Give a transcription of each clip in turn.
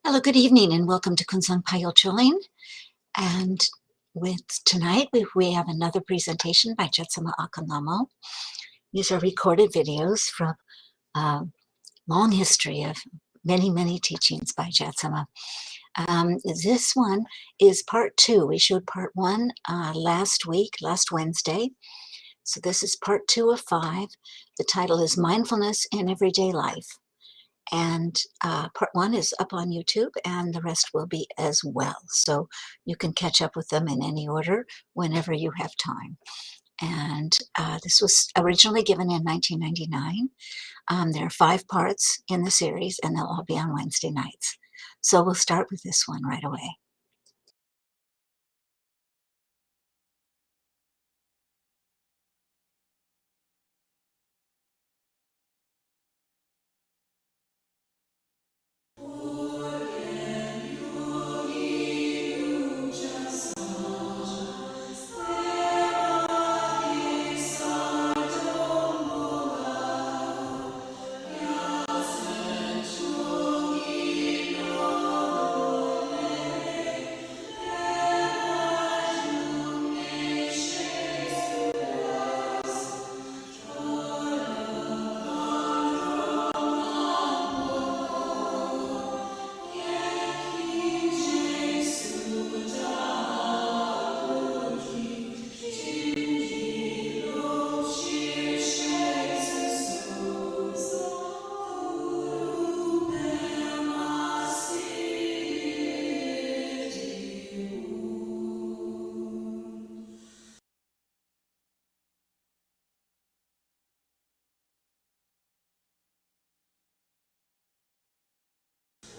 Hello, good evening, and welcome to Kunsang Payol Choin. And with tonight, we have another presentation by Jetsunma Ahkon Lhamo. These are recorded videos from a long history of many teachings by Jetsunma. This one is part 2. We showed part 1 last Wednesday. So this is part 2 of 5. The title is Mindfulness in Everyday Life. And part 1 is up on YouTube, and the rest will be as well. So you can catch up with them in any order whenever you have time. And this was originally given in 1999. There are 5 parts in the series, and they'll all be on Wednesday nights. So we'll start with this one right away.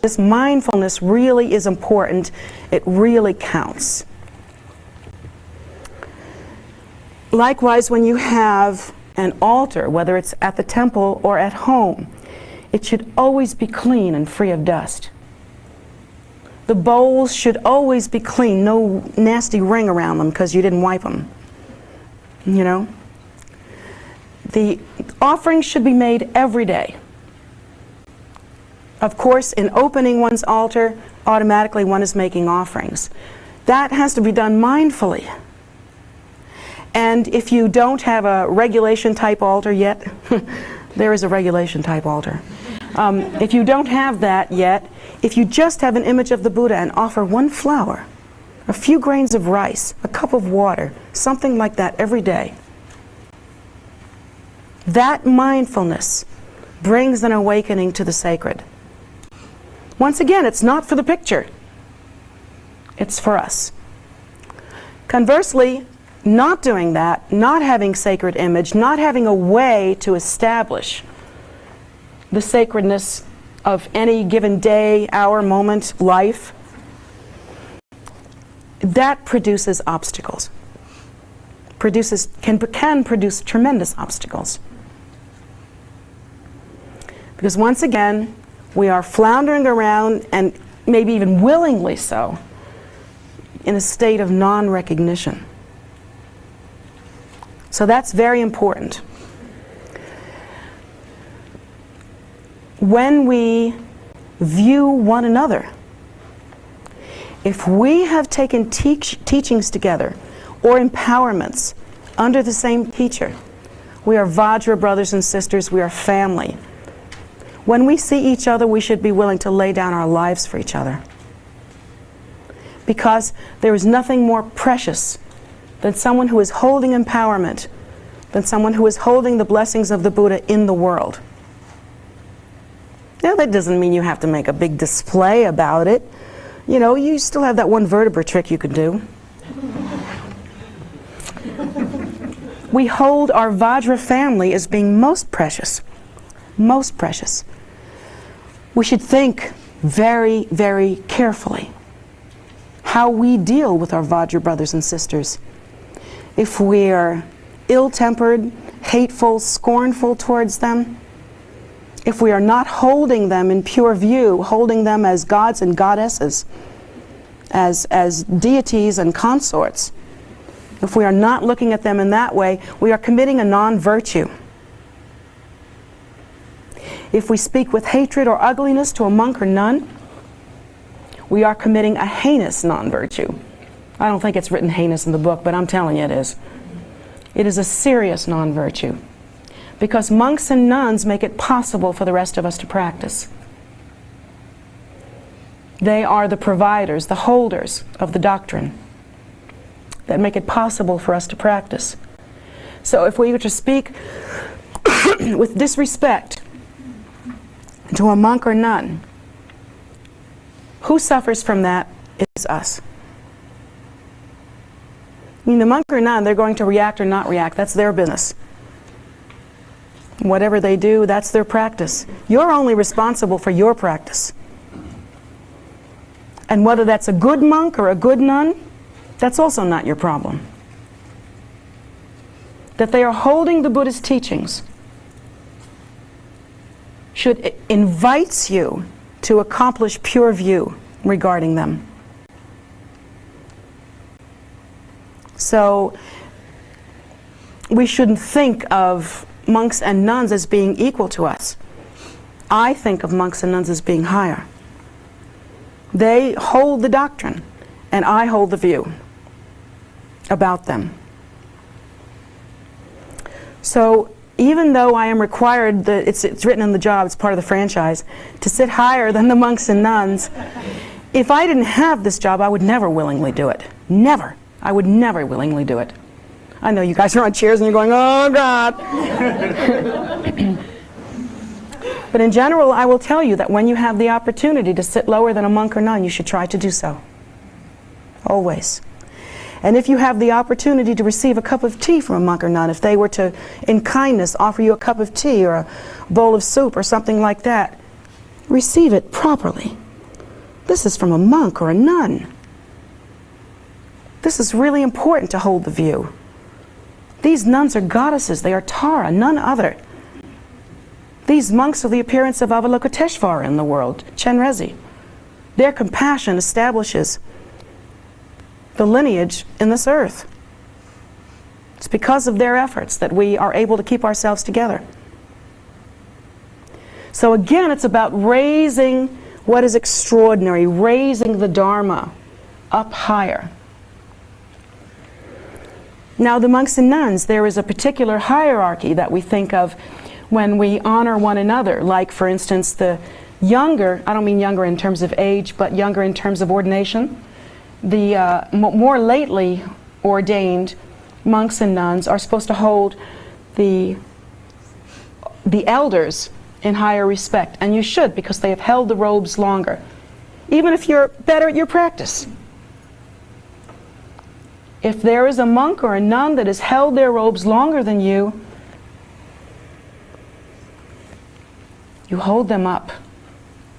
This mindfulness really is important. It really counts. Likewise, when you have an altar, whether it's at the temple or at home, it should always be clean and free of dust. The bowls should always be clean, no nasty ring around them because you didn't wipe them. You know? The offerings should be made every day. Of course, in opening one's altar, automatically one is making offerings. That has to be done mindfully. And if you don't have a regulation type altar yet, there is a regulation type altar. If you don't have that yet, if you just have an image of the Buddha and offer one flower, a few grains of rice, a cup of water, something like that every day, that mindfulness brings an awakening to the sacred. Once again, it's not for the picture. It's for us. Conversely, not doing that, not having sacred image, not having a way to establish the sacredness of any given day, hour, moment, life, that produces obstacles. Can produce tremendous obstacles. Because once again, we are floundering around, and maybe even willingly so, in a state of non-recognition. So that's very important. When we view one another, if we have taken teachings together or empowerments under the same teacher, we are Vajra brothers and sisters, we are family. When we see each other, we should be willing to lay down our lives for each other. Because there is nothing more precious than someone who is holding empowerment, than someone who is holding the blessings of the Buddha in the world. Now, that doesn't mean you have to make a big display about it. You know, you still have that one vertebra trick you could do. We hold our Vajra family as being most precious. Most precious. We should think very, very carefully how we deal with our Vajra brothers and sisters. If we're ill-tempered, hateful, scornful towards them, if we are not holding them in pure view, holding them as gods and goddesses, as deities and consorts, if we are not looking at them in that way, we are committing a non-virtue. If we speak with hatred or ugliness to a monk or nun, we are committing a heinous non-virtue. I don't think it's written heinous in the book, but I'm telling you it is. It is a serious non-virtue, because monks and nuns make it possible for the rest of us to practice. They are the providers, the holders of the doctrine that make it possible for us to practice. So if we were to speak with disrespect to a monk or nun, who suffers from that is us. I mean, the monk or nun, they're going to react or not react. That's their business. Whatever they do, that's their practice. You're only responsible for your practice. And whether that's a good monk or a good nun, that's also not your problem. That they are holding the Buddhist teachings invites you to accomplish pure view regarding them. So we shouldn't think of monks and nuns as being equal to us. I think of monks and nuns as being higher. They hold the doctrine, and I hold the view about them. So even though I am required, it's written in the job, it's part of the franchise, to sit higher than the monks and nuns, if I didn't have this job, I would never willingly do it. Never. I would never willingly do it. I know you guys are on chairs and you're going, oh God. But in general, I will tell you that when you have the opportunity to sit lower than a monk or nun, you should try to do so. Always. And if you have the opportunity to receive a cup of tea from a monk or nun, if they were to, in kindness, offer you a cup of tea or a bowl of soup or something like that, receive it properly. This is from a monk or a nun. This is really important to hold the view. These nuns are goddesses. They are Tara, none other. These monks are the appearance of Avalokiteshvara in the world, Chenrezi. Their compassion establishes the lineage in this earth. It's because of their efforts that we are able to keep ourselves together. So again, it's about raising what is extraordinary, raising the Dharma up higher. Now, the monks and nuns, there is a particular hierarchy that we think of when we honor one another. Like, for instance, the younger, I don't mean younger in terms of age, but younger in terms of ordination. The more lately ordained monks and nuns are supposed to hold the elders in higher respect. And you should, because they have held the robes longer, even if you're better at your practice. If there is a monk or a nun that has held their robes longer than you, you hold them up.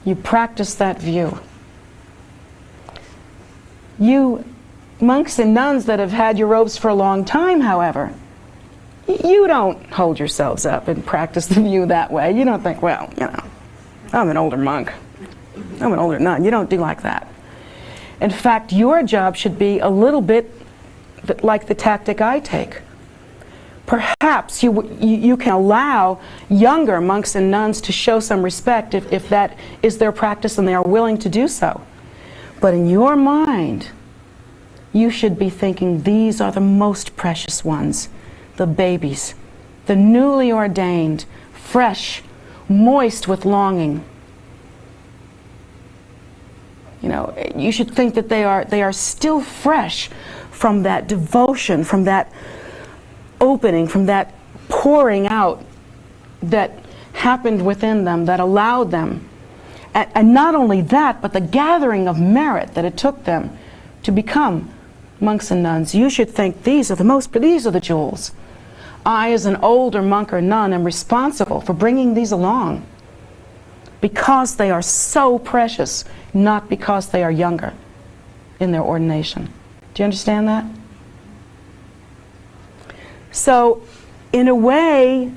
You practice that view. You monks and nuns that have had your robes for a long time, however, you don't hold yourselves up and practice the view that way. You don't think, well, you know, I'm an older monk. I'm an older nun. You don't do like that. In fact, your job should be a little bit like the tactic I take. Perhaps you can allow younger monks and nuns to show some respect if that is their practice and they are willing to do so. But in your mind, you should be thinking, these are the most precious ones, the babies, the newly ordained, fresh, moist with longing. You know, you should think that they are still fresh from that devotion, from that opening, from that pouring out that happened within them, that allowed them. And not only that, but the gathering of merit that it took them to become monks and nuns. You should think, these are the jewels. I, as an older monk or nun, am responsible for bringing these along because they are so precious, not because they are younger in their ordination. Do you understand that? So, in a way,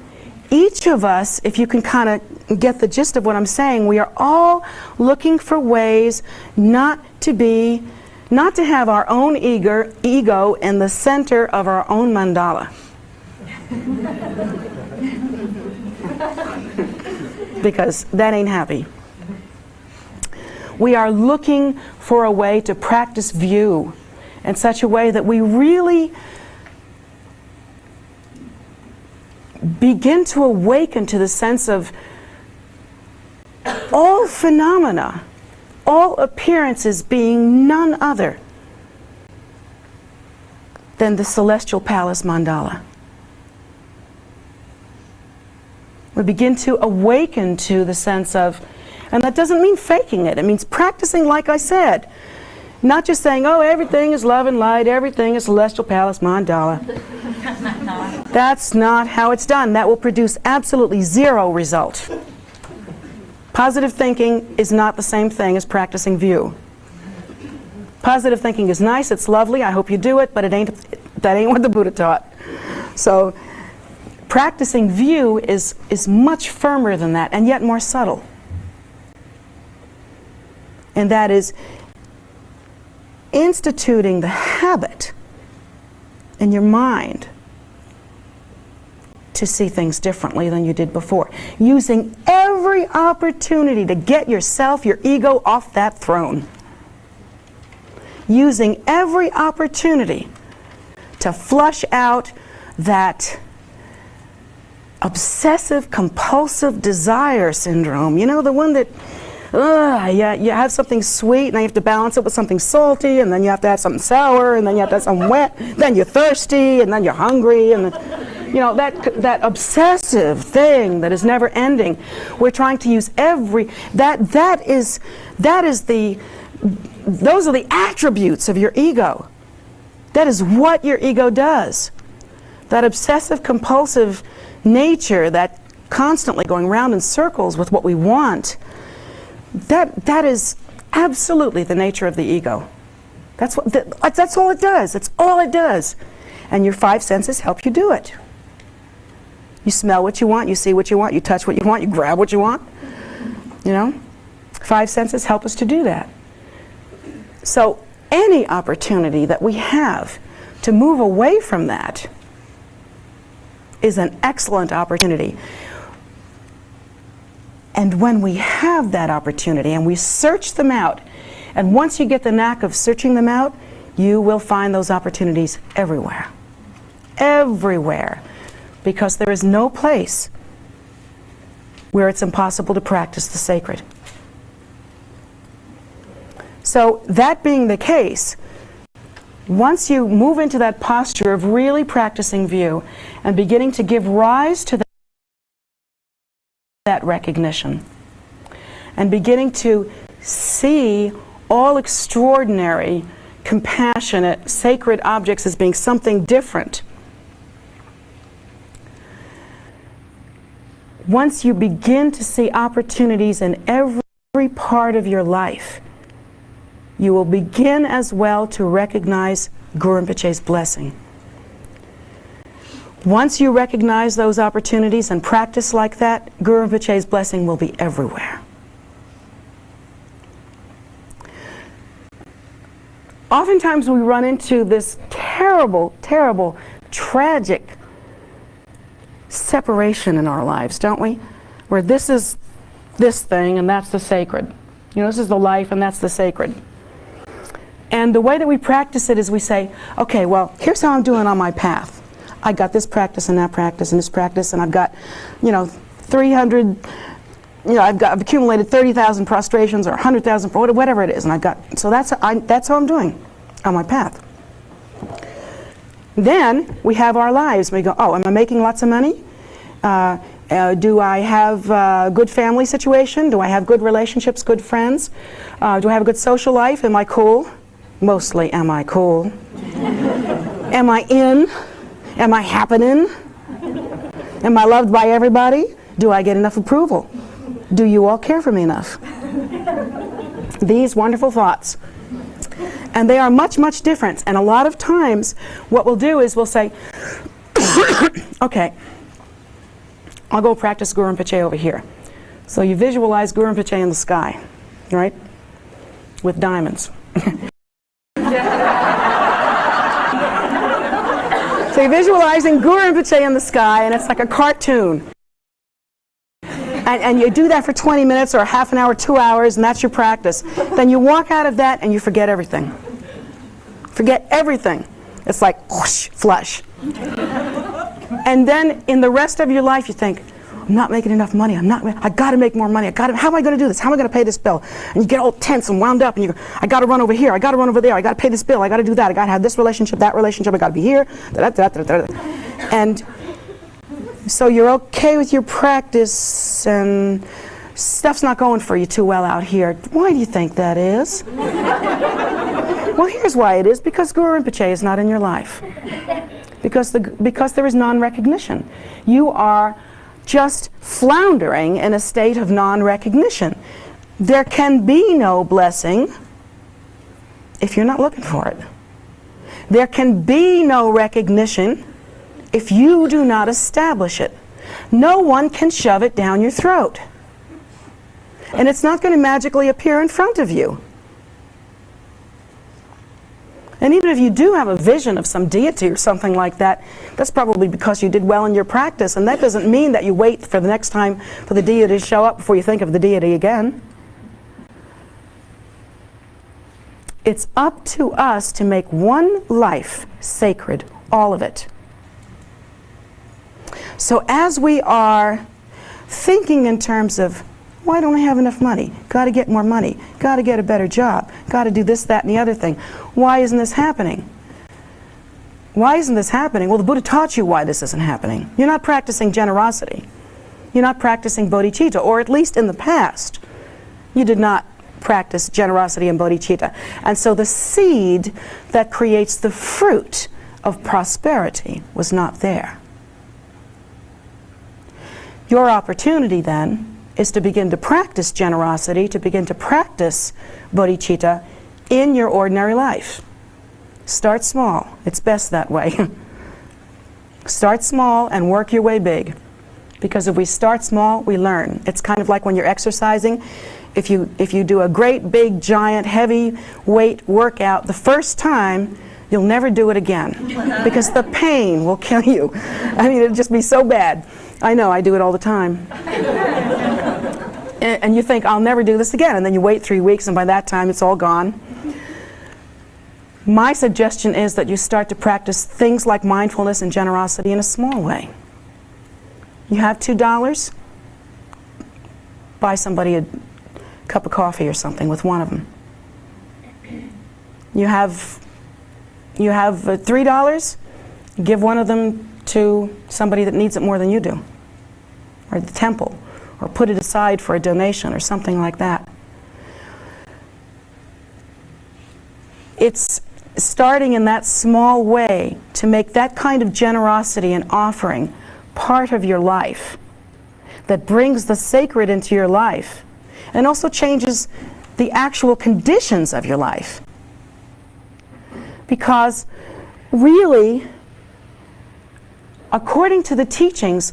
each of us, if you can kind of get the gist of what I'm saying, we are all looking for ways not to have our own ego in the center of our own mandala. Because that ain't happy. We are looking for a way to practice view in such a way that we really begin to awaken to the sense of all phenomena, all appearances being none other than the celestial palace mandala. We begin to awaken to the sense of, and that doesn't mean faking it, it means practicing like I said. Not just saying, oh, everything is love and light, everything is celestial palace mandala. That's not how it's done. That will produce absolutely zero result. Positive thinking is not the same thing as practicing view. Positive thinking is nice, it's lovely, I hope you do it, but that ain't what the Buddha taught. So practicing view is much firmer than that, and yet more subtle. And that is instituting the habit in your mind to see things differently than you did before. Using every opportunity to get yourself, your ego, off that throne. Using every opportunity to flush out that obsessive compulsive desire syndrome. You know, the one that you have something sweet and then you have to balance it with something salty, and then you have to have something sour, and then you have to have something wet, then you're thirsty, and then you're hungry, and then, you know, that obsessive thing that is never ending. We're trying to use those are the attributes of your ego. That is what your ego does. That obsessive compulsive nature, that constantly going round in circles with what we want, that is absolutely the nature of the ego. That's all it does. It's all it does. And your five senses help you do it. You smell what you want, you see what you want, you touch what you want, you grab what you want. You know? Five senses help us to do that. So any opportunity that we have to move away from that is an excellent opportunity. And when we have that opportunity and we search them out, and once you get the knack of searching them out, you will find those opportunities everywhere. Everywhere. Because there is no place where it's impossible to practice the sacred. So that being the case, once you move into that posture of really practicing view and beginning to give rise to that recognition and beginning to see all extraordinary, compassionate, sacred objects as being something different, once you begin to see opportunities in every part of your life, you will begin as well to recognize Guru Rinpoche's blessing. Once you recognize those opportunities and practice like that, Guru Rinpoche's blessing will be everywhere. Oftentimes we run into this terrible, terrible, tragic separation in our lives, don't we? Where this is this thing and that's the sacred. You know, this is the life and that's the sacred. And the way that we practice it is we say, okay, well, here's how I'm doing on my path. I got this practice and that practice and this practice, and I've got, 300, I've accumulated 30,000 prostrations or 100,000, whatever it is, and so that's how I'm doing on my path. Then we have our lives. We go, oh, am I making lots of money? Do I have a good family situation? Do I have good relationships, good friends? Do I have a good social life? Am I cool? Mostly, am I cool? Am I in? Am I happening? Am I loved by everybody? Do I get enough approval? Do you all care for me enough? These wonderful thoughts. And they are much, much different. And a lot of times, what we'll do is we'll say, okay, I'll go practice Guru Rinpoche over here. So you visualize Guru Rinpoche in the sky, right? With diamonds. So you're visualizing Guru Rinpoche in the sky, and it's like a cartoon. And you do that for 20 minutes or half an hour, 2 hours, and that's your practice. Then you walk out of that and you forget everything. Forget everything. It's like whoosh, flush. And then in the rest of your life you think, I'm not making enough money. I got to make more money. How am I going to do this? How am I going to pay this bill? And you get all tense and wound up, and you go, I got to run over here. I got to run over there. I got to pay this bill. I got to do that. I got to have this relationship, that relationship. I got to be here. And so you're okay with your practice, and stuff's not going for you too well out here. Why do you think that is? Well, here's why it is. Because Guru Rinpoche is not in your life. Because there is non-recognition. You are just floundering in a state of non-recognition. There can be no blessing if you're not looking for it. There can be no recognition if you do not establish it. No one can shove it down your throat. And it's not going to magically appear in front of you. And even if you do have a vision of some deity or something like that, that's probably because you did well in your practice, and that doesn't mean that you wait for the next time for the deity to show up before you think of the deity again. It's up to us to make one life sacred, all of it. So as we are thinking in terms of, why don't I have enough money? Got to get more money. Got to get a better job. Got to do this, that, and the other thing. Why isn't this happening? Why isn't this happening? Well, the Buddha taught you why this isn't happening. You're not practicing generosity. You're not practicing bodhicitta, or at least in the past, you did not practice generosity and bodhicitta. And so the seed that creates the fruit of prosperity was not there. Your opportunity then is to begin to practice generosity, to begin to practice bodhicitta in your ordinary life. Start small. It's best that way. Start small and work your way big. Because if we start small, we learn. It's kind of like when you're exercising. If you do a great, big, giant, heavy weight workout the first time, you'll never do it again. Because the pain will kill you. I mean, it'll just be so bad. I know, I do it all the time. And you think, I'll never do this again. And then you wait 3 weeks, and by that time, it's all gone. My suggestion is that you start to practice things like mindfulness and generosity in a small way. You have $2, buy somebody a cup of coffee or something with one of them. You have $3, give one of them to somebody that needs it more than you do, or the temple, or put it aside for a donation or something like that. It's starting in that small way to make that kind of generosity and offering part of your life that brings the sacred into your life and also changes the actual conditions of your life. Because really, according to the teachings,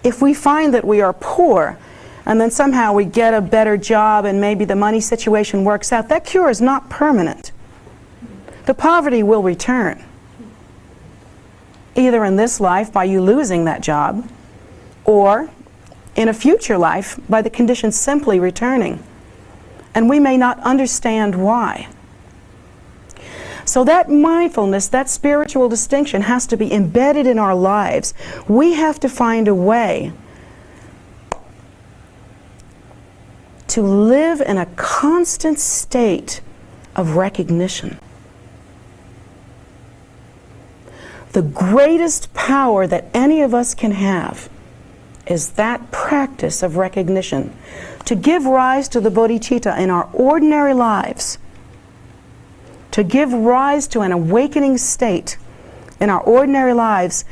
if we find that we are poor and then somehow we get a better job and maybe the money situation works out, that cure is not permanent. The poverty will return, either in this life by you losing that job, or in a future life by the conditions simply returning. And we may not understand why. So that mindfulness, that spiritual distinction has to be embedded in our lives. We have to find a way to live in a constant state of recognition. The greatest power that any of us can have is that practice of recognition, to give rise to the bodhicitta in our ordinary lives, to give rise to an awakening state in our ordinary lives,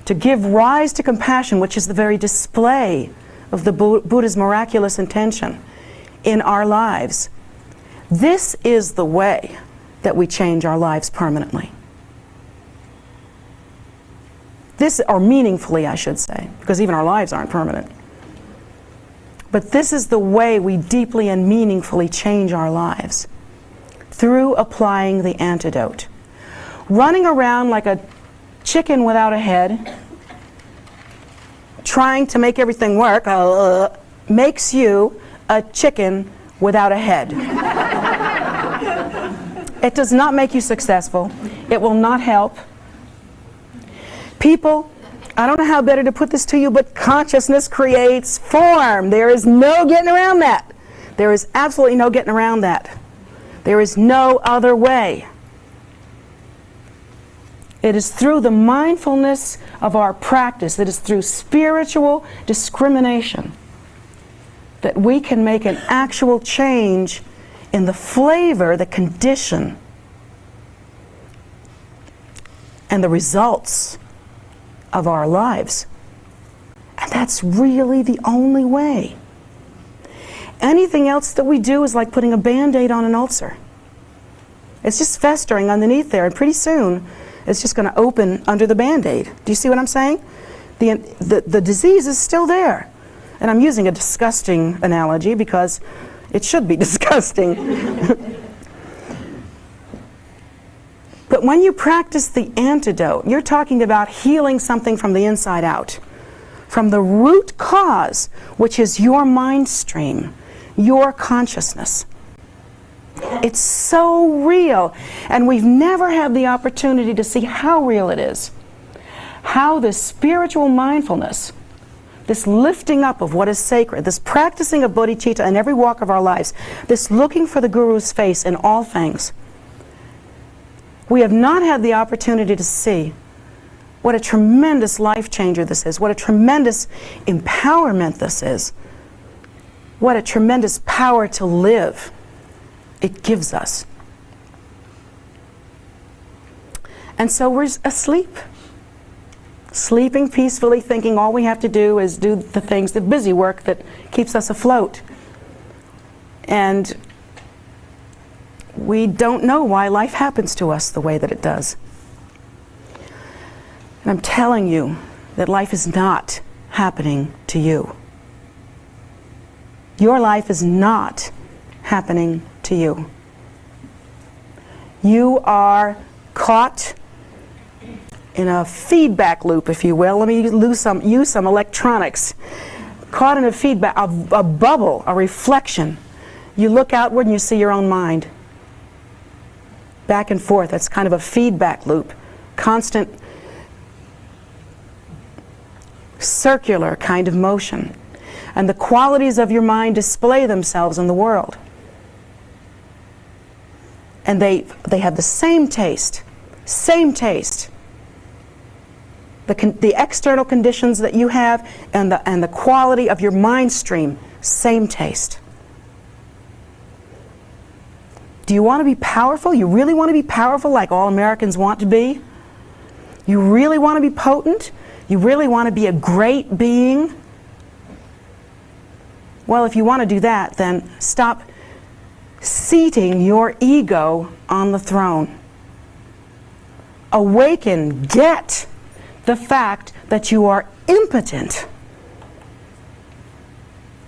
to give rise to compassion, which is the very display of the Buddha's miraculous intention in our lives. This is the way that we change our lives permanently. This, or meaningfully, I should say, because even our lives aren't permanent. But this is the way we deeply and meaningfully change our lives, through applying the antidote. Running around like a chicken without a head, trying to make everything work, makes you a chicken without a head. It does not make you successful. It will not help. People, I don't know how better to put this to you, but consciousness creates form. There is no getting around that. There is absolutely no getting around that. There is no other way. It is through the mindfulness of our practice, it is through spiritual discrimination, that we can make an actual change in the flavor, the condition, and the results of our lives. And that's really the only way. Anything else that we do is like putting a Band-Aid on an ulcer. It's just festering underneath there, and pretty soon it's just going to open under the Band-Aid. Do you see what I'm saying? The disease is still there. And I'm using a disgusting analogy because it should be disgusting. But when you practice the antidote, you're talking about healing something from the inside out, from the root cause, which is your mind stream, your consciousness. It's so real, and we've never had the opportunity to see how real it is. How this spiritual mindfulness, this lifting up of what is sacred, this practicing of bodhicitta in every walk of our lives, this looking for the Guru's face in all things. We have not had the opportunity to see what a tremendous life changer this is, what a tremendous empowerment this is, what a tremendous power to live it gives us. And so we're asleep, sleeping peacefully, thinking all we have to do is do the things, the busy work that keeps us afloat. And we don't know why life happens to us the way that it does. And I'm telling you that life is not happening to you. Your life is not happening to you. You are caught in a feedback loop, if you will. Let me use some electronics. Caught in a feedback, a bubble, a reflection. You look outward and you see your own mind. Back and forth. That's kind of a feedback loop. Constant circular kind of motion. And the qualities of your mind display themselves in the world. And they have the same taste. Same taste. The external conditions that you have and the quality of your mind stream, same taste. Do you want to be powerful? You really want to be powerful like all Americans want to be? You really want to be potent? You really want to be a great being? Well, if you want to do that, then stop seating your ego on the throne. Awaken, get the fact that you are impotent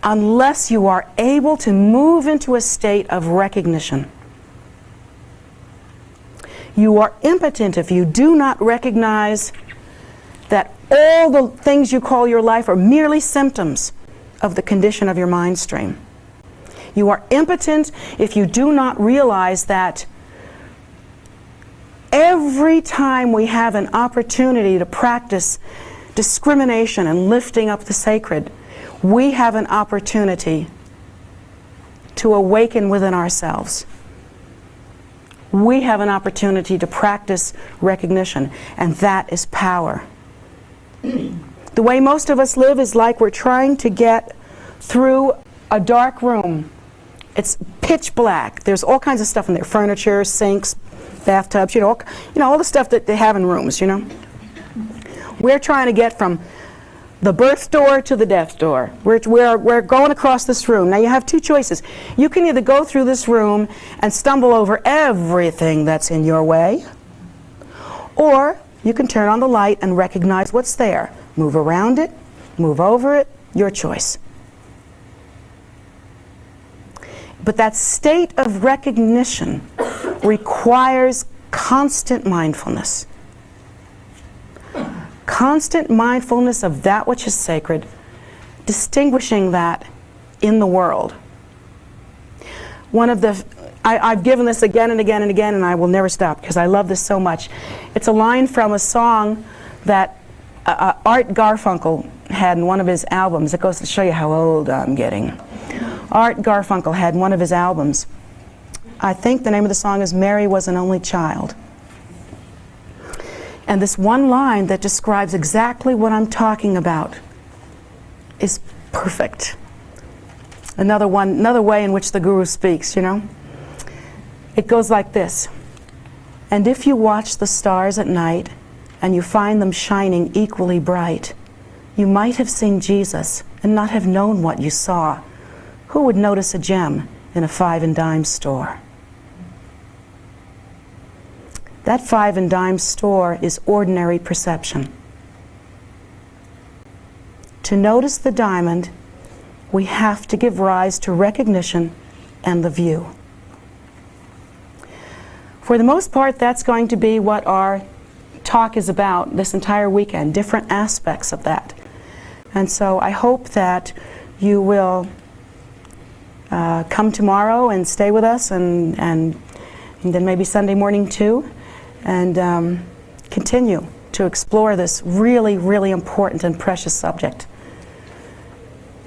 unless you are able to move into a state of recognition. You are impotent if you do not recognize that all the things you call your life are merely symptoms of the condition of your mind stream. You are impotent if you do not realize that every time we have an opportunity to practice discrimination and lifting up the sacred, we have an opportunity to awaken within ourselves. We have an opportunity to practice recognition, and that is power. The way most of us live is like we're trying to get through a dark room. It's pitch black. There's all kinds of stuff in there, furniture, sinks, bathtubs, all the stuff that they have in rooms, We're trying to get from the birth door to the death door. We're going across this room. Now you have two choices. You can either go through this room and stumble over everything that's in your way, or you can turn on the light and recognize what's there. Move around it, move over it, your choice. But that state of recognition requires constant mindfulness. Constant mindfulness of that which is sacred, distinguishing that in the world. I've given this again and again and again, and I will never stop because I love this so much. It's a line from a song that Art Garfunkel had in one of his albums. It goes to show you how old I'm getting. Art Garfunkel had in one of his albums. I think the name of the song is Mary Was an Only Child. And this one line that describes exactly what I'm talking about is perfect. Another way in which the Guru speaks, you know. It goes like this. And if you watch the stars at night and you find them shining equally bright, you might have seen Jesus and not have known what you saw. Who would notice a gem in a 5 and dime store? That 5 and dime store is ordinary perception. To notice the diamond, we have to give rise to recognition and the view. For the most part, that's going to be what our talk is about this entire weekend, different aspects of that. And so I hope that you will come tomorrow and stay with us, and then maybe Sunday morning too, and continue to explore this really, really important and precious subject.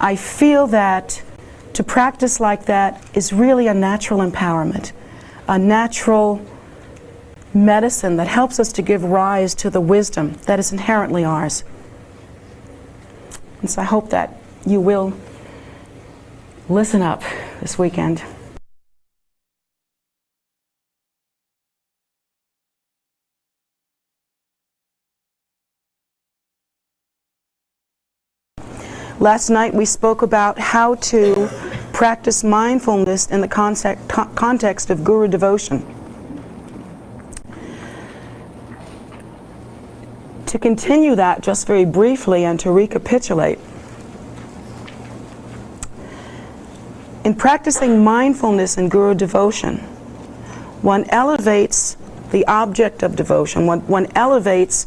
I feel that to practice like that is really a natural empowerment, a natural medicine that helps us to give rise to the wisdom that is inherently ours. And so I hope that you will listen up this weekend. Last night we spoke about how to practice mindfulness in the context of Guru devotion. To continue that just very briefly and to recapitulate, in practicing mindfulness in Guru devotion, one elevates the object of devotion, one elevates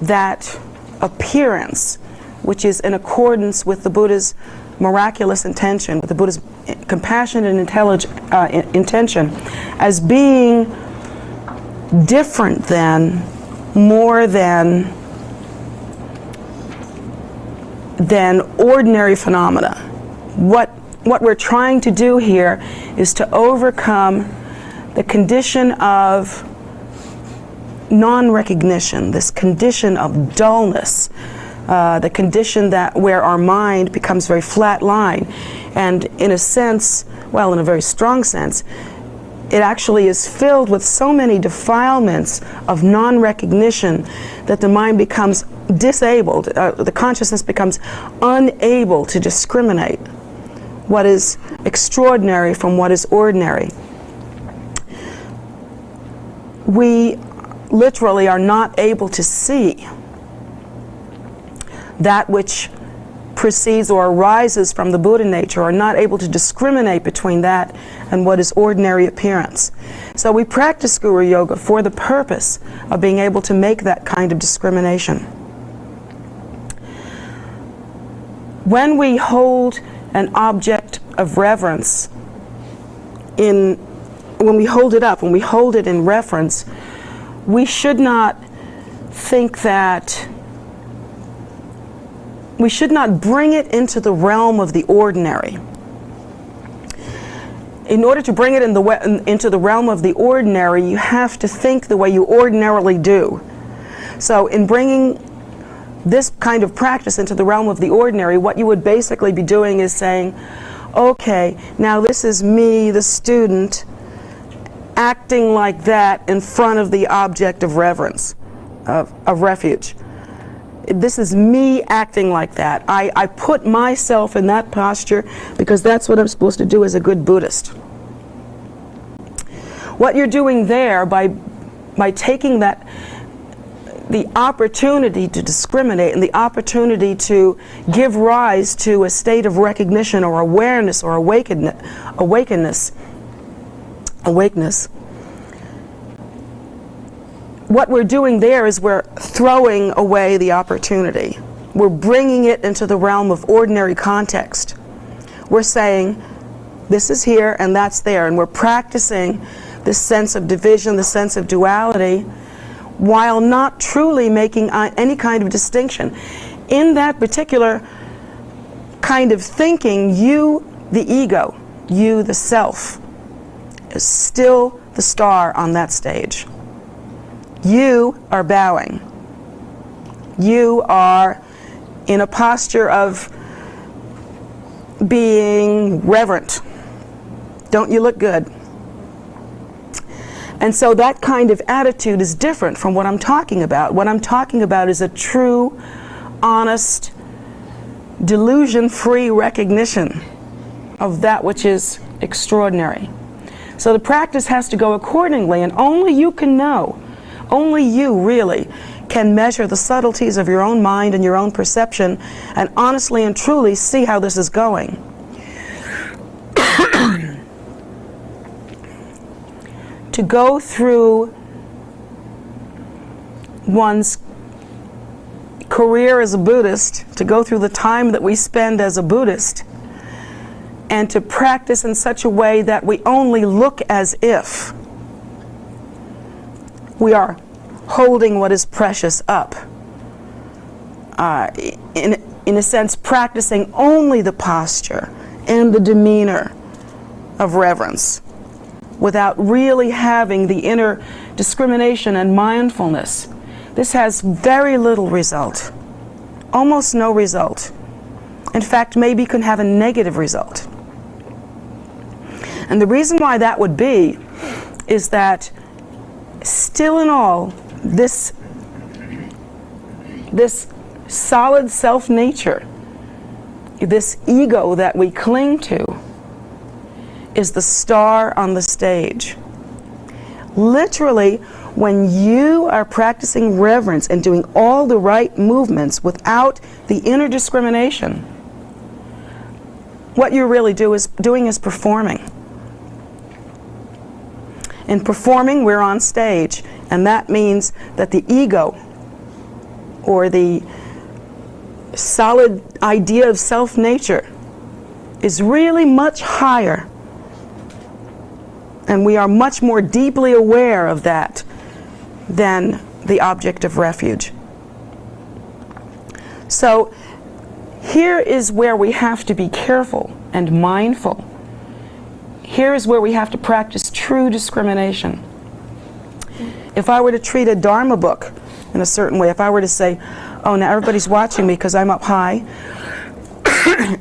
that appearance which is in accordance with the Buddha's miraculous intention, with the Buddha's compassionate and intelligent intention, as being different than, more than ordinary phenomena. What we're trying to do here is to overcome the condition of non-recognition, this condition of dullness, the condition where our mind becomes very flat line, and in a sense, well, in a very strong sense, it actually is filled with so many defilements of non-recognition that the mind becomes disabled, the consciousness becomes unable to discriminate what is extraordinary from what is ordinary. We literally are not able to see that which proceeds or arises from the Buddha nature, are not able to discriminate between that and what is ordinary appearance. So we practice Guru Yoga for the purpose of being able to make that kind of discrimination. When we hold an object of reverence when we hold it up, when we hold it in reference, we should not think that, we should not bring it into the realm of the ordinary. In order to bring it into the realm of the ordinary, you have to think the way you ordinarily do. So in bringing this kind of practice into the realm of the ordinary, what you would basically be doing is saying, okay, now this is me, the student, acting like that in front of the object of reverence, of refuge. This is me acting like that. I put myself in that posture because that's what I'm supposed to do as a good Buddhist. What you're doing there by taking the opportunity to discriminate and the opportunity to give rise to a state of recognition or awareness or awakeness. What we're doing there is we're throwing away the opportunity. We're bringing it into the realm of ordinary context. We're saying, this is here and that's there, and we're practicing this sense of division, the sense of duality, while not truly making any kind of distinction. In that particular kind of thinking, you, the ego, you, the self, is still the star on that stage. You are bowing. You are in a posture of being reverent. Don't you look good? And so that kind of attitude is different from what I'm talking about. What I'm talking about is a true, honest, delusion-free recognition of that which is extraordinary. So the practice has to go accordingly, and only you can know, only you really can measure the subtleties of your own mind and your own perception and honestly and truly see how this is going. To go through one's career as a Buddhist, to go through the time that we spend as a Buddhist, and to practice in such a way that we only look as if we are holding what is precious up. In a sense, practicing only the posture and the demeanor of reverence, without really having the inner discrimination and mindfulness. This has very little result, almost no result. In fact, maybe can have a negative result. And the reason why that would be is that still in all, this solid self-nature, this ego that we cling to, is the star on the stage. Literally, when you are practicing reverence and doing all the right movements without the inner discrimination, what you're really doing is performing. In performing, we're on stage, and that means that the ego, or the solid idea of self-nature, is really much higher. And we are much more deeply aware of that than the object of refuge. So here is where we have to be careful and mindful. Here is where we have to practice true discrimination. If I were to treat a Dharma book in a certain way, if I were to say, oh, now everybody's watching me because I'm up high,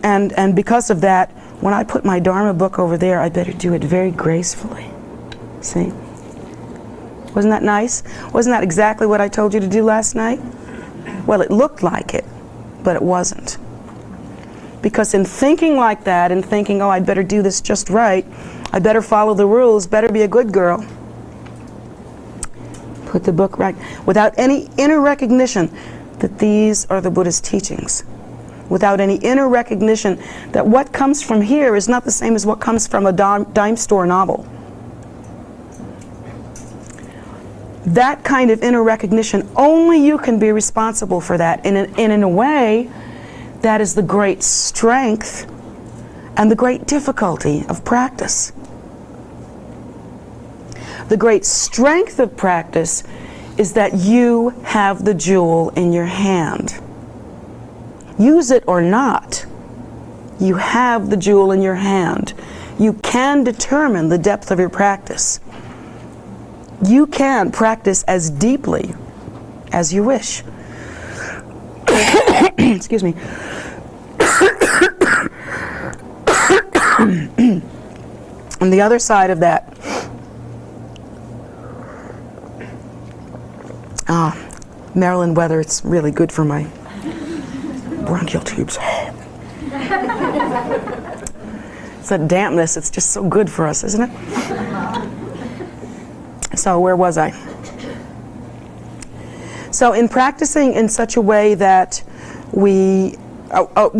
and because of that, when I put my Dharma book over there, I better do it very gracefully. See? Wasn't that nice? Wasn't that exactly what I told you to do last night? Well, it looked like it, but it wasn't. Because in thinking like that, and thinking, oh, I'd better do this just right, I better follow the rules, better be a good girl, put the book right, without any inner recognition that these are the Buddha's teachings. Without any inner recognition that what comes from here is not the same as what comes from a dime store novel. That kind of inner recognition, only you can be responsible for that. And in a way, that is the great strength and the great difficulty of practice. The great strength of practice is that you have the jewel in your hand. Use it or not, you have the jewel in your hand. You can determine the depth of your practice. You can practice as deeply as you wish. Excuse me. On the other side of that, Maryland weather, it's really good for my bronchial tubes. It's that dampness, it's just so good for us, isn't it? So where was I? So in practicing in such a way that we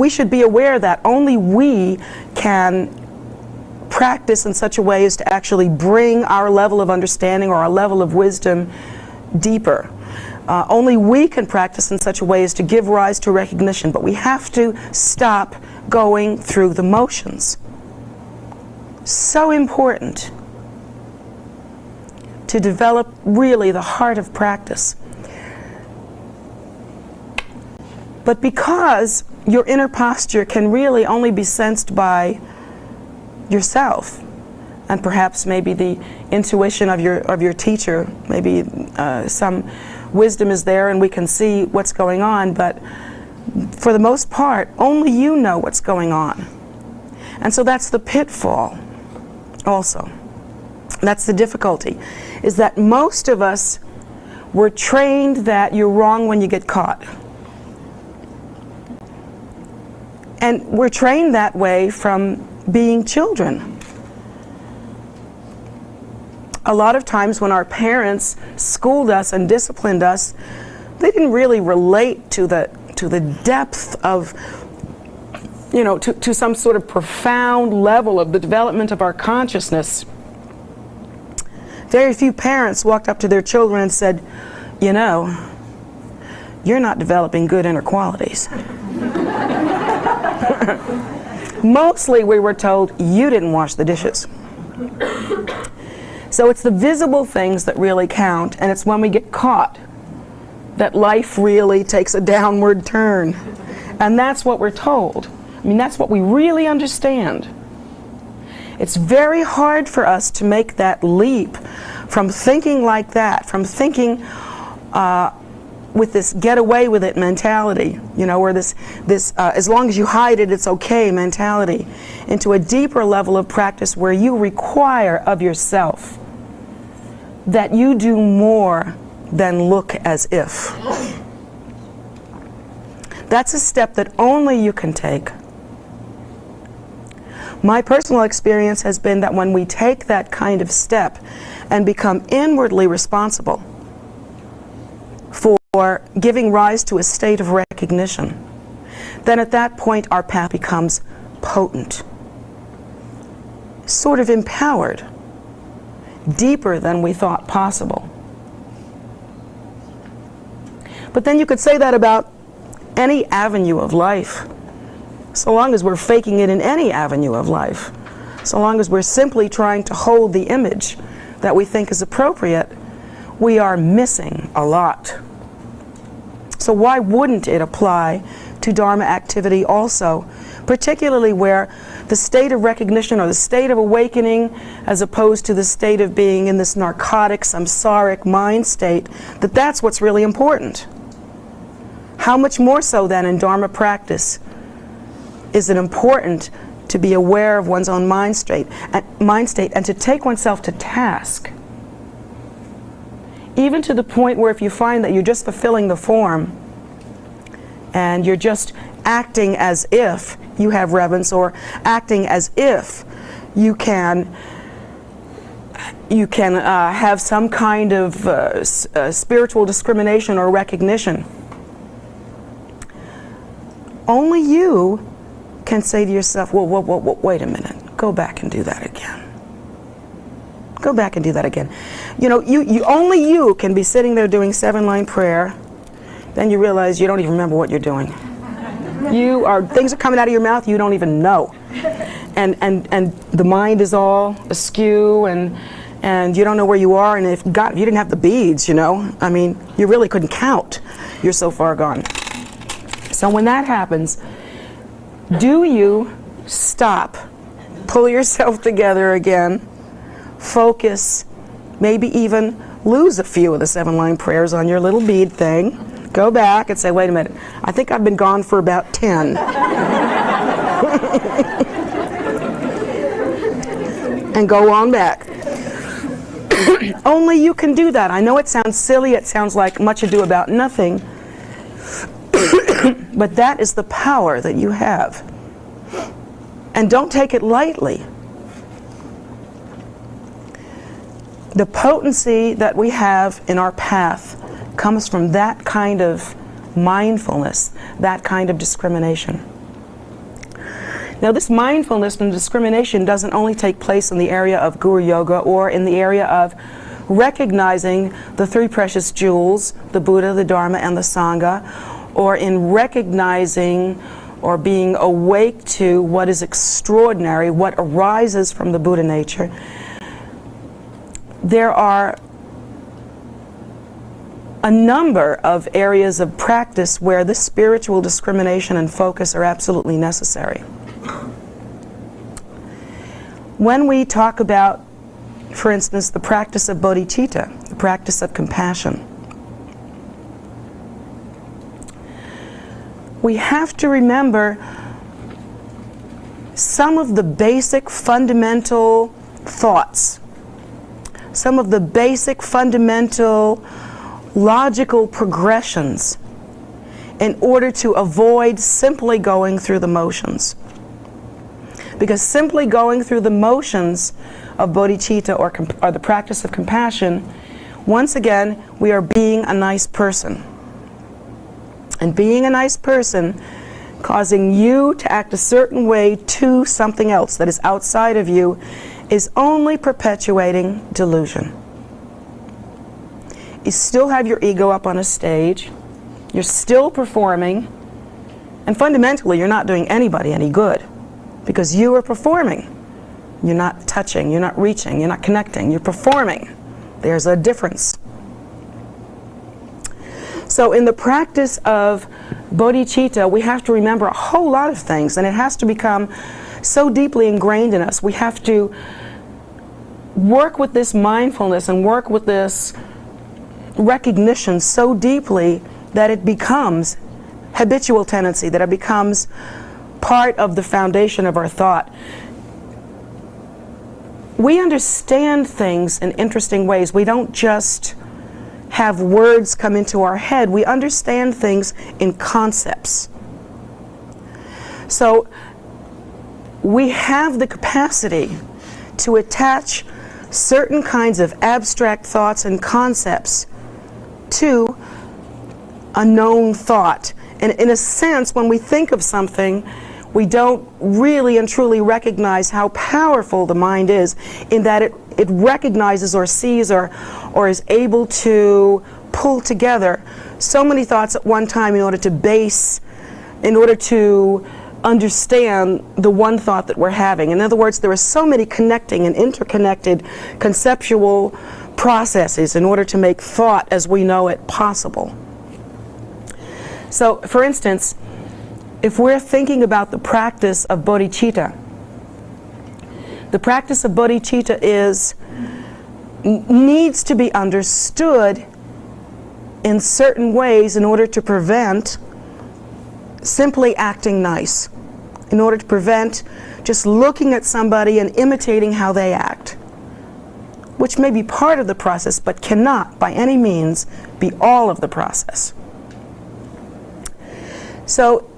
should be aware that only we can practice in such a way as to actually bring our level of understanding or our level of wisdom deeper. Only we can practice in such a way as to give rise to recognition, but we have to stop going through the motions. So important to develop really the heart of practice. But because your inner posture can really only be sensed by yourself, and perhaps maybe the intuition of your teacher, maybe some wisdom is there and we can see what's going on, but for the most part, only you know what's going on. And so that's the pitfall also. That's the difficulty, is that most of us were trained that you're wrong when you get caught. And we're trained that way from being children. A lot of times when our parents schooled us and disciplined us, they didn't really relate to the depth of, to some sort of profound level of the development of our consciousness. Very few parents walked up to their children and said, you're not developing good inner qualities. Mostly we were told, you didn't wash the dishes. So it's the visible things that really count, and it's when we get caught that life really takes a downward turn. And that's what we're told. I mean, that's what we really understand. It's very hard for us to make that leap from thinking like that, from thinking with this get away with it mentality, or this as long as you hide it, it's okay mentality, into a deeper level of practice where you require of yourself that you do more than look as if. That's a step that only you can take. My personal experience has been that when we take that kind of step and become inwardly responsible for giving rise to a state of recognition, then at that point our path becomes potent, sort of empowered, deeper than we thought possible. But then you could say that about any avenue of life. So long as we're faking it in any avenue of life, so long as we're simply trying to hold the image that we think is appropriate, we are missing a lot. So why wouldn't it apply to Dharma activity also, particularly where the state of recognition or the state of awakening, as opposed to the state of being in this narcotic, samsaric mind state, that's what's really important. How much more so than in Dharma practice is it important to be aware of one's own mind state and to take oneself to task. Even to the point where if you find that you're just fulfilling the form and you're just acting as if you have reverence, or acting as if you can have some kind of spiritual discrimination or recognition, only you can say to yourself, well, wait a minute, go back and do that again. Go back and do that again. Only you can be sitting there doing 7-line prayer, then you realize you don't even remember what you're doing. Things are coming out of your mouth you don't even know. And the mind is all askew, and you don't know where you are, and if you didn't have the beads, you really couldn't count. You're so far gone. So when that happens, do you stop, pull yourself together again, focus, maybe even lose a few of the 7-line prayers on your little bead thing, go back and say, wait a minute, I think I've been gone for about 10. And go on back. Only you can do that. I know it sounds silly, it sounds like much ado about nothing, but that is the power that you have. And don't take it lightly. The potency that we have in our path comes from that kind of mindfulness, that kind of discrimination. Now, this mindfulness and discrimination doesn't only take place in the area of Guru Yoga or in the area of recognizing the three precious jewels, the Buddha, the Dharma, and the Sangha, or in recognizing or being awake to what is extraordinary, what arises from the Buddha nature, there are a number of areas of practice where the spiritual discrimination and focus are absolutely necessary. When we talk about, for instance, the practice of bodhicitta, the practice of compassion, we have to remember some of the basic fundamental thoughts, some of the basic fundamental logical progressions in order to avoid simply going through the motions. Because simply going through the motions of bodhicitta or the practice of compassion, once again, we are being a nice person. And being a nice person, causing you to act a certain way to something else that is outside of you, is only perpetuating delusion. You still have your ego up on a stage, you're still performing, and fundamentally you're not doing anybody any good because you are performing. You're not touching, you're not reaching, you're not connecting, you're performing. There's a difference. So in the practice of bodhicitta, we have to remember a whole lot of things, and it has to become so deeply ingrained in us. We have to work with this mindfulness and work with this recognition so deeply that it becomes habitual tendency, that it becomes part of the foundation of our thought. We understand things in interesting ways. We don't just have words come into our head. We understand things in concepts. So we have the capacity to attach certain kinds of abstract thoughts and concepts to a known thought. And in a sense, when we think of something, we don't really and truly recognize how powerful the mind is in that it recognizes or sees or is able to pull together so many thoughts at one time in order to understand the one thought that we're having. In other words, there are so many connecting and interconnected conceptual processes in order to make thought as we know it possible. So, for instance, if we're thinking about the practice of bodhicitta, the practice of bodhicitta needs to be understood in certain ways in order to prevent simply acting nice, in order to prevent just looking at somebody and imitating how they act, which may be part of the process but cannot by any means be all of the process. So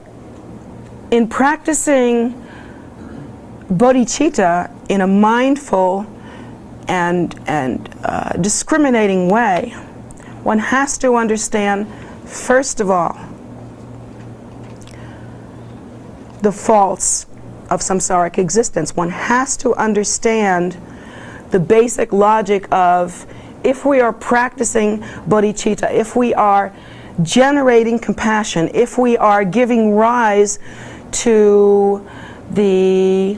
in practicing bodhicitta in a mindful and discriminating way, one has to understand, first of all, the faults of samsaric existence. One has to understand the basic logic of, if we are practicing bodhicitta, if we are generating compassion, if we are giving rise to the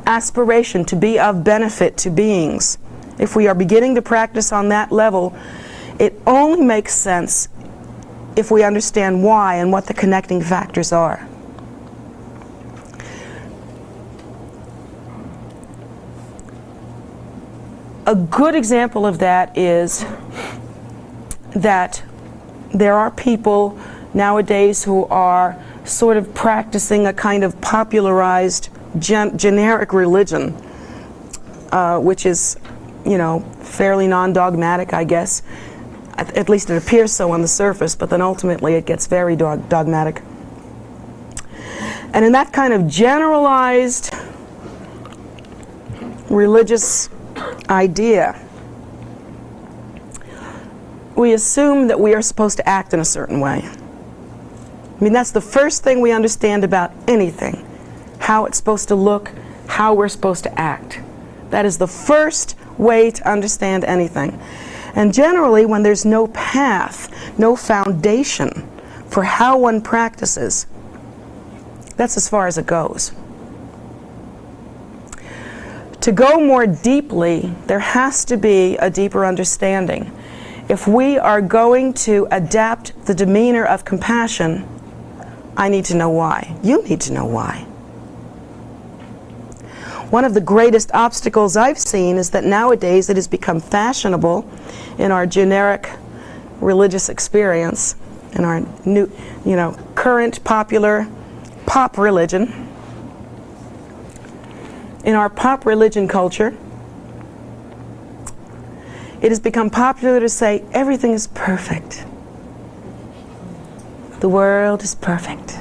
aspiration to be of benefit to beings, if we are beginning to practice on that level, it only makes sense if we understand why and what the connecting factors are. A good example of that is that there are people nowadays who are sort of practicing a kind of popularized generic religion, which is, fairly non-dogmatic, I guess. At least it appears so on the surface, but then ultimately it gets very dogmatic. And in that kind of generalized religious idea, we assume that we are supposed to act in a certain way. I mean, that's the first thing we understand about anything, how it's supposed to look, how we're supposed to act. That is the first way to understand anything. And generally, when there's no path, no foundation for how one practices, that's as far as it goes. To go more deeply, there has to be a deeper understanding. If we are going to adapt the demeanor of compassion, I need to know why. You need to know why. One of the greatest obstacles I've seen is that nowadays it has become fashionable in our generic religious experience, in our new, current popular pop religion. In our pop religion culture, it has become popular to say everything is perfect. The world is perfect.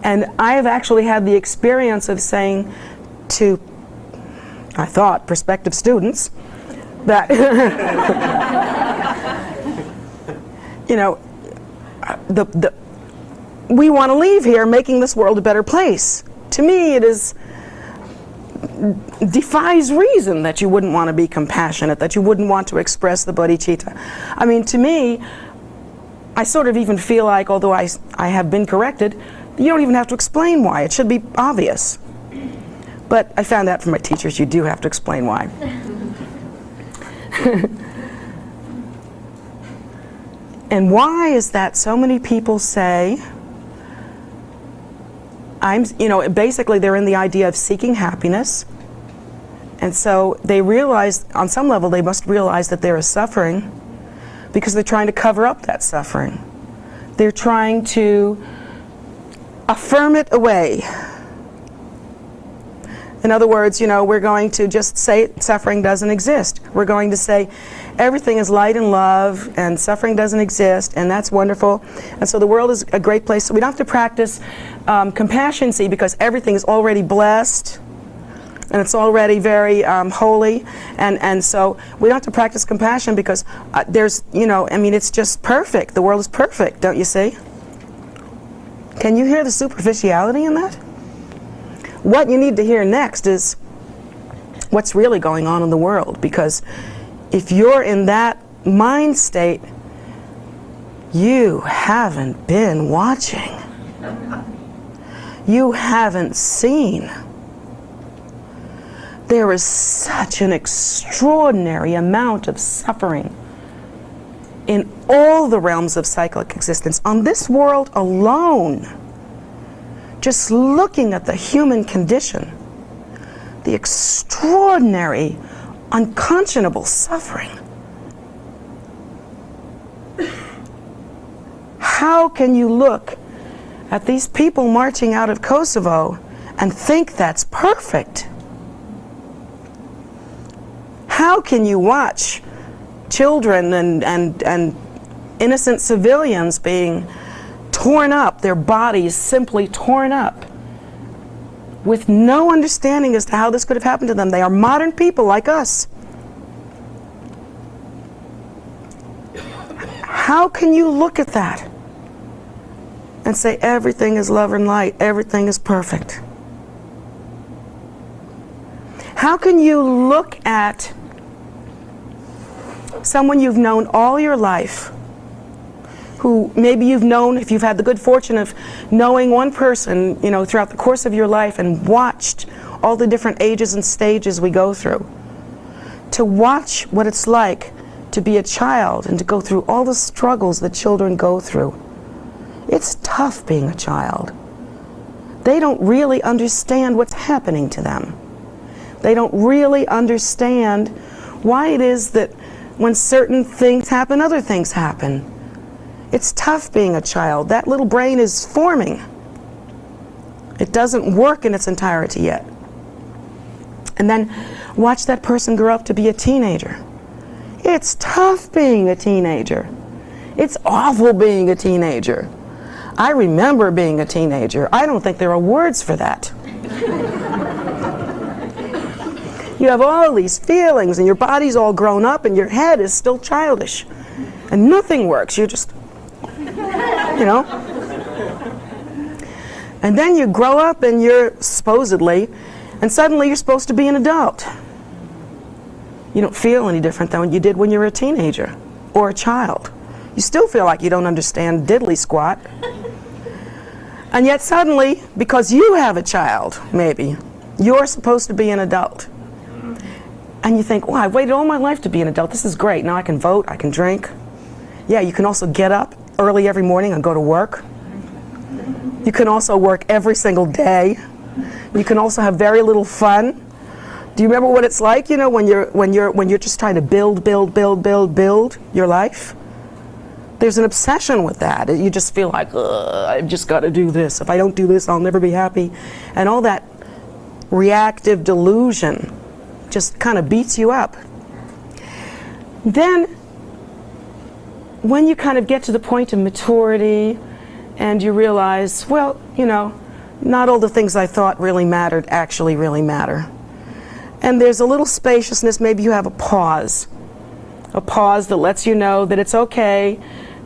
And I have actually had the experience of saying to, I thought, prospective students, that, we want to leave here making this world a better place. To me, it defies reason that you wouldn't want to be compassionate, that you wouldn't want to express the bodhicitta. I mean, to me, I sort of even feel like, although I have been corrected, you don't even have to explain why. It should be obvious. But I found out from my teachers, you do have to explain why. And why is that so many people say, basically they're in the idea of seeking happiness. And so they realize, on some level, they must realize that there is suffering because they're trying to cover up that suffering. They're trying to affirm it away. In other words, we're going to just say suffering doesn't exist. We're going to say everything is light and love and suffering doesn't exist, and that's wonderful. And so the world is a great place. So we don't have to practice compassion, see, because everything is already blessed and it's already very holy. And so we don't have to practice compassion because it's just perfect. The world is perfect, don't you see? Can you hear the superficiality in that? What you need to hear next is what's really going on in the world, because if you're in that mind state, you haven't been watching. You haven't seen. There is such an extraordinary amount of suffering in all the realms of cyclic existence. On this world alone, just looking at the human condition, the extraordinary, unconscionable suffering. How can you look at these people marching out of Kosovo and think that's perfect? How can you watch children and innocent civilians being torn up, their bodies simply torn up, with no understanding as to how this could have happened to them? They are modern people like us. How can you look at that and say everything is love and light, everything is perfect? How can you look at someone you've known all your life, who maybe you've known, if you've had the good fortune of knowing one person, throughout the course of your life, and watched all the different ages and stages we go through, to watch what it's like to be a child and to go through all the struggles that children go through. It's tough being a child. They don't really understand what's happening to them. They don't really understand why it is that when certain things happen, other things happen. It's tough being a child. That little brain is forming. It doesn't work in its entirety yet. And then watch that person grow up to be a teenager. It's tough being a teenager. It's awful being a teenager. I remember being a teenager. I don't think there are words for that. You have all these feelings and your body's all grown up and your head is still childish. And nothing works. You're just, And then you grow up and you're supposedly And suddenly you're supposed to be an adult. You don't feel any different than you did when you were a teenager or a child. You still feel like you don't understand diddly squat. And yet suddenly, because you have a child, maybe, you're supposed to be an adult. And you think, well, I waited all my life to be an adult. This is great. Now I can vote, I can drink. Yeah, you can also get up early every morning and go to work. You can also work every single day. You can also have very little fun. Do you remember what it's like, you know, when you're just trying to build your life? There's an obsession with that. You just feel like, I've just got to do this. If I don't do this, I'll never be happy. And all that reactive delusion just kind of beats you up. Then, when you kind of get to the point of maturity and you realize, well, you know, not all the things I thought really mattered actually really matter. And there's a little spaciousness. Maybe you have a pause that lets you know that it's okay,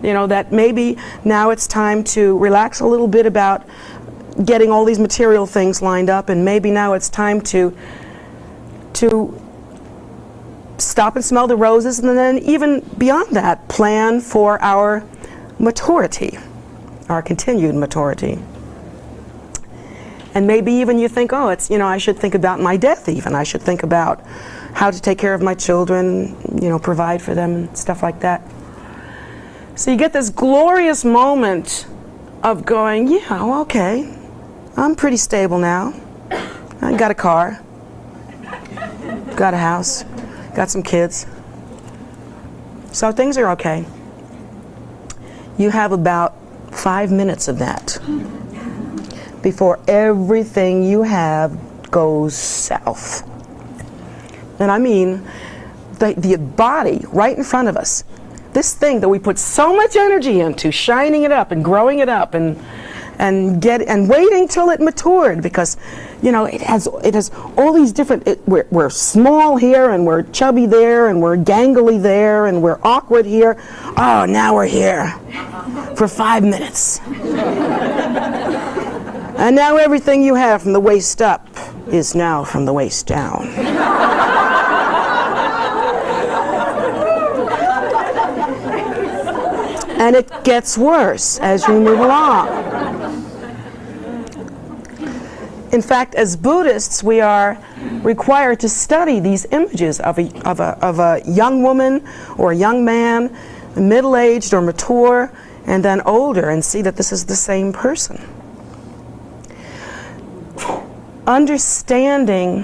you know, that maybe now it's time to relax a little bit about getting all these material things lined up, and maybe now it's time to stop and smell the roses, and then even beyond that, plan for our maturity, our continued maturity. And maybe even you think, oh, it's, you know, I should think about my death even. I should think about how to take care of my children, you know, provide for them and stuff like that. So you get this glorious moment of going, yeah, well, okay, I'm pretty stable now. I got a car, got a house, got some kids. So things are okay. You have about 5 minutes of that before everything you have goes south. And I mean, the body right in front of us, this thing that we put so much energy into, shining it up and growing it up and waiting till it matured, because, you know, it has all these different, we're small here and we're chubby there and we're gangly there and we're awkward here. Oh, now we're here for 5 minutes. And now everything you have from the waist up is now from the waist down. And it gets worse as you move along. In fact, as Buddhists, we are required to study these images of a young woman or a young man, middle-aged or mature, and then older, and see that this is the same person. Understanding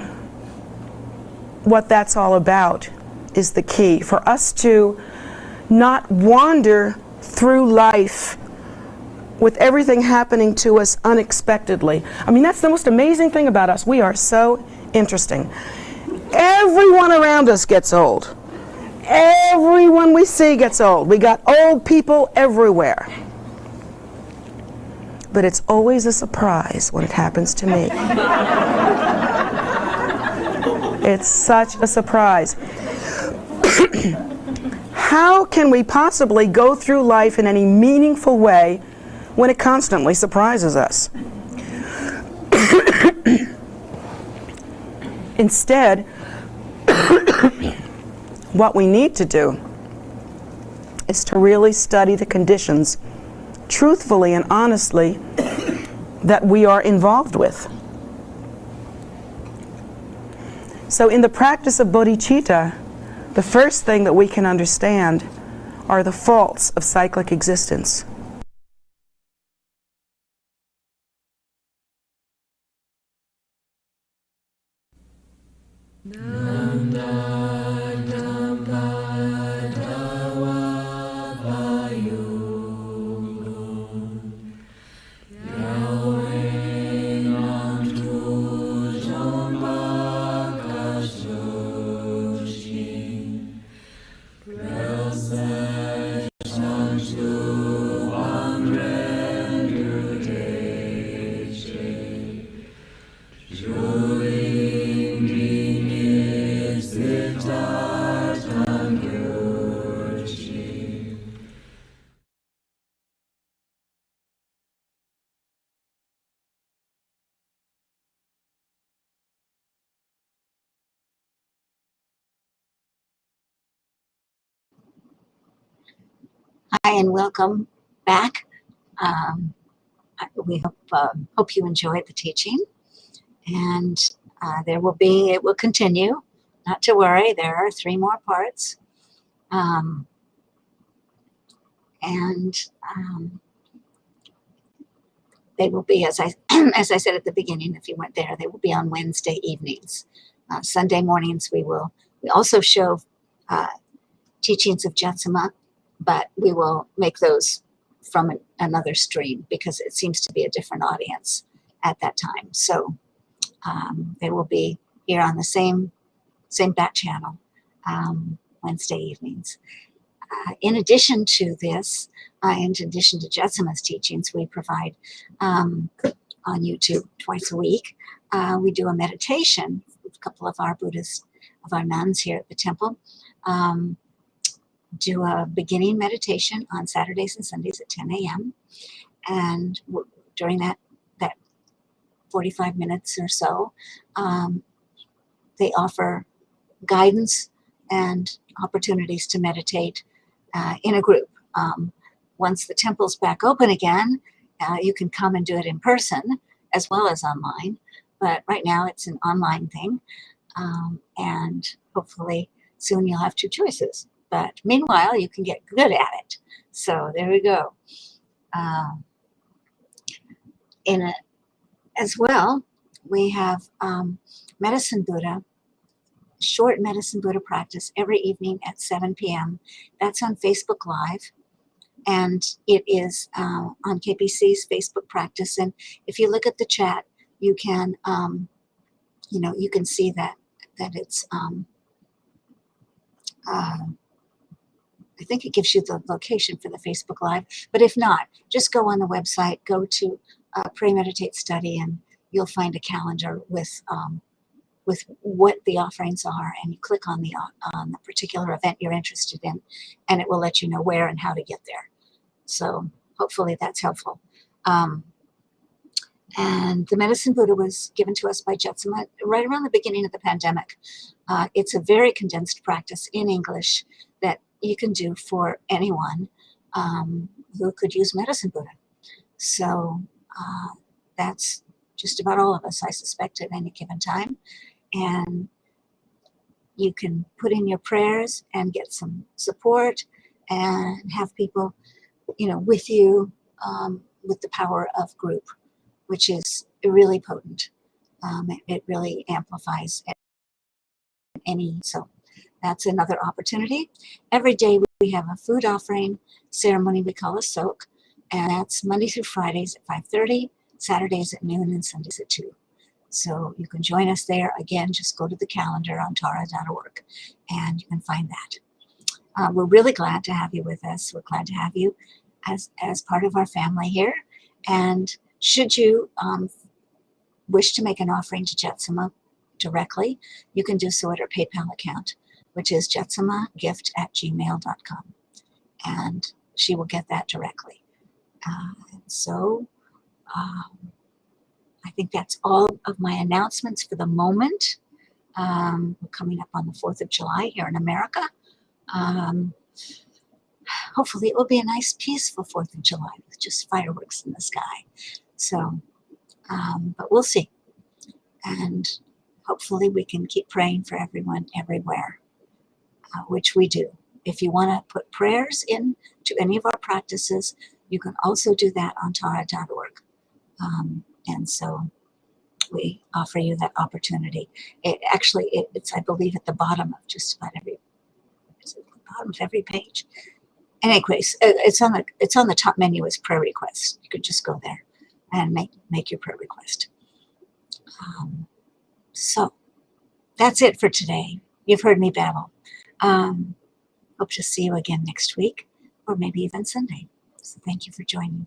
what that's all about is the key for us to not wander through life with everything happening to us unexpectedly. I mean, that's the most amazing thing about us. We are so interesting. Everyone around us gets old. Everyone we see gets old. We got old people everywhere. But it's always a surprise when it happens to me. It's such a surprise. How can we possibly go through life in any meaningful way when it constantly surprises us? Instead, what we need to do is to really study the conditions truthfully and honestly that we are involved with. So in the practice of bodhicitta, the first thing that we can understand are the faults of cyclic existence. Hi and welcome back. We hope you enjoyed the teaching, and it will continue. Not to worry, there are 3 more parts, um, and they will be, as I as I said at the beginning, if you weren't there, they will be on Wednesday evenings. Sunday mornings we also show teachings of Jetsunma, but we will make those from another stream because it seems to be a different audience at that time. So they will be here on the same back channel Wednesday evenings. In addition to this, in addition to Jetsunma's teachings, we provide on YouTube twice a week. We do a meditation with a couple of our nuns here at the temple. Do a beginning meditation on Saturdays and Sundays at 10 a.m. And during that 45 minutes or so, they offer guidance and opportunities to meditate in a group. Once the temple's back open again, you can come and do it in person as well as online. But right now it's an online thing. And hopefully soon you'll have 2 choices. But meanwhile, you can get good at it. So there we go. As well, we have Medicine Buddha, short Medicine Buddha practice every evening at 7 p.m. That's on Facebook Live. And it is on KPC's Facebook practice. And if you look at the chat, you can, you can see that it's, I think it gives you the location for the Facebook Live. But if not, just go on the website, go to Pray, Meditate, Study, and you'll find a calendar with what the offerings are, and you click on the particular event you're interested in, and it will let you know where and how to get there. So hopefully that's helpful. And the Medicine Buddha was given to us by Jetsunma right around the beginning of the pandemic. It's a very condensed practice in English that you can do for anyone who could use Medicine Buddha. So that's just about all of us, I suspect, at any given time. And you can put in your prayers and get some support and have people, with you with the power of group, which is really potent. It really amplifies any. So that's another opportunity. Every day we have a food offering ceremony we call a soak, and that's Monday through Fridays at 5:30, Saturdays at noon, and Sundays at 2. So you can join us there. Again, just go to the calendar on tara.org and you can find that. We're really glad to have you with us. We're glad to have you as part of our family here. And should you wish to make an offering to Jetsunma directly, you can do so at our PayPal account, which is jetsumagift@gmail.com. And she will get that directly. I think that's all of my announcements for the moment. We're coming up on the 4th of July here in America. Hopefully it will be a nice, peaceful 4th of July with just fireworks in the sky. So, but we'll see. And hopefully we can keep praying for everyone everywhere, which we do. If you want to put prayers into any of our practices, you can also do that on tara.org. And so we offer you that opportunity. It's, I believe, at the bottom of just about every page. Anyways, it's on the top menu as prayer requests. You could just go there and make your prayer request. So that's it for today. You've heard me babble. Hope to see you again next week, or maybe even Sunday. So thank you for joining.